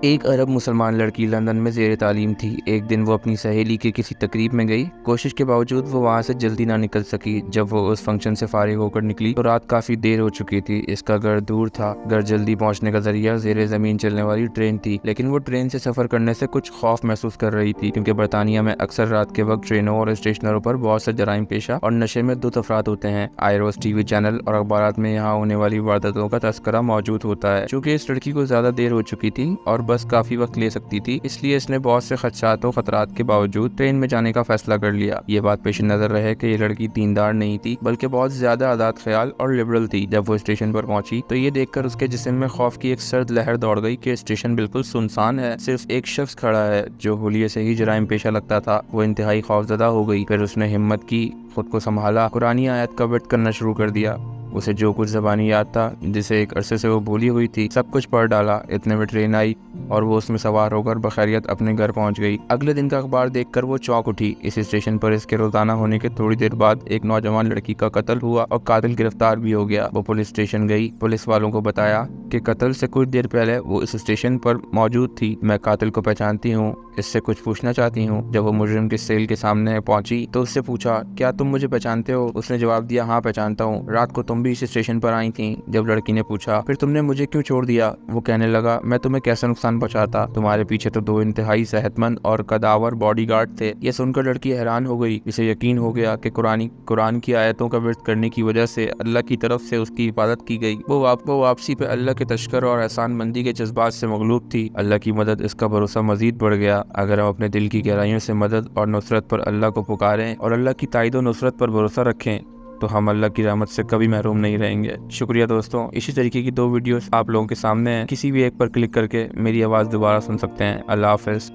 ایک عرب مسلمان لڑکی لندن میں زیر تعلیم تھی۔ ایک دن وہ اپنی سہیلی کے کسی تقریب میں گئی۔ کوشش کے باوجود وہ وہاں سے جلدی نہ نکل سکی۔ جب وہ اس فنکشن سے فارغ ہو کر نکلی تو رات کافی دیر ہو چکی تھی۔ اس کا گھر دور تھا۔ گھر جلدی پہنچنے کا ذریعہ زیر زمین چلنے والی ٹرین تھی، لیکن وہ ٹرین سے سفر کرنے سے کچھ خوف محسوس کر رہی تھی، کیونکہ برطانیہ میں اکثر رات کے وقت ٹرینوں اور اسٹیشنوں پر بہت سے جرائم پیشہ اور نشے میں دھت افراد ہوتے ہیں۔ آئیروس ٹی وی چینل اور اخبارات میں یہاں ہونے والی وارداتوں کا تذکرہ موجود ہوتا ہے۔ چونکہ اس لڑکی کو زیادہ دیر ہو چکی تھی اور بس کافی وقت لے سکتی تھی، اس لیے اس نے بہت سے خدشات و خطرات کے باوجود ٹرین میں جانے کا فیصلہ کر لیا۔ یہ بات پیش نظر رہے کہ یہ لڑکی دیندار نہیں تھی، بلکہ بہت زیادہ آزاد خیال اور لبرل تھی۔ جب وہ اسٹیشن پر پہنچی تو یہ دیکھ کر اس کے جسم میں خوف کی ایک سرد لہر دوڑ گئی کہ اسٹیشن بالکل سنسان ہے، صرف ایک شخص کھڑا ہے جو حلیے سے ہی جرائم پیشہ لگتا تھا۔ وہ انتہائی خوفزدہ ہو گئی۔ پھر اس نے ہمت کی، خود کو سنبھالا، قرآنی آیت کا ورد کرنا شروع کر دیا۔ اسے جو کچھ زبانی یاد تھا، جسے ایک عرصے سے وہ بھولی ہوئی تھی، سب کچھ پڑھ ڈالا۔ اتنے میں ٹرین آئی اور وہ اس میں سوار ہو کر بخیریت اپنے گھر پہنچ گئی۔ اگلے دن کا اخبار دیکھ کر وہ چونک اٹھی۔ اس اسٹیشن پر اس کے روزانہ ہونے کے تھوڑی دیر بعد ایک نوجوان لڑکی کا قتل ہوا اور قاتل گرفتار بھی ہو گیا۔ وہ پولیس اسٹیشن گئی، پولیس والوں کو بتایا کہ قتل سے کچھ دیر پہلے وہ اس اسٹیشن پر موجود تھی۔ میں قاتل کو پہچانتی ہوں، اس سے کچھ پوچھنا چاہتی ہوں۔ جب وہ مجرم کے سیل کے سامنے پہنچی تو اس سے پوچھا، کیا تم مجھے پہچانتے ہو؟ اس نے جواب دیا، ہاں پہچانتا ہوں، رات کو تم بھی اس اسٹیشن پر آئی تھیں۔ جب لڑکی نے پوچھا، پھر تم نے مجھے کیوں چھوڑ دیا؟ وہ کہنے لگا، میں تمہیں کیسا نقصان پہنچاتا؟ تمہارے پیچھے تو دو انتہائی صحت مند اور قداور باڈی گارڈ تھے۔ یہ سن کر لڑکی حیران ہو گئی۔ اسے یقین ہو گیا کہ قرآن کی آیتوں کا ورد کرنے کی وجہ سے اللہ کی طرف سے اس کی حفاظت کی گئی۔ وہ واپسی پہ اللہ کے تشکر اور احسان مندی کے جذبات سے مغلوب تھی۔ اللہ کی مدد، اس کا بھروسہ مزید بڑھ گیا۔ اگر ہم اپنے دل کی گہرائیوں سے مدد اور نصرت پر اللہ کو پکاریں اور اللہ کی تائید و نصرت پر بھروسہ رکھیں تو ہم اللہ کی رحمت سے کبھی محروم نہیں رہیں گے۔ شکریہ دوستوں، اسی طریقے کی 2 ویڈیوز آپ لوگوں کے سامنے ہیں، کسی بھی ایک پر کلک کر کے میری آواز دوبارہ سن سکتے ہیں۔ اللہ حافظ۔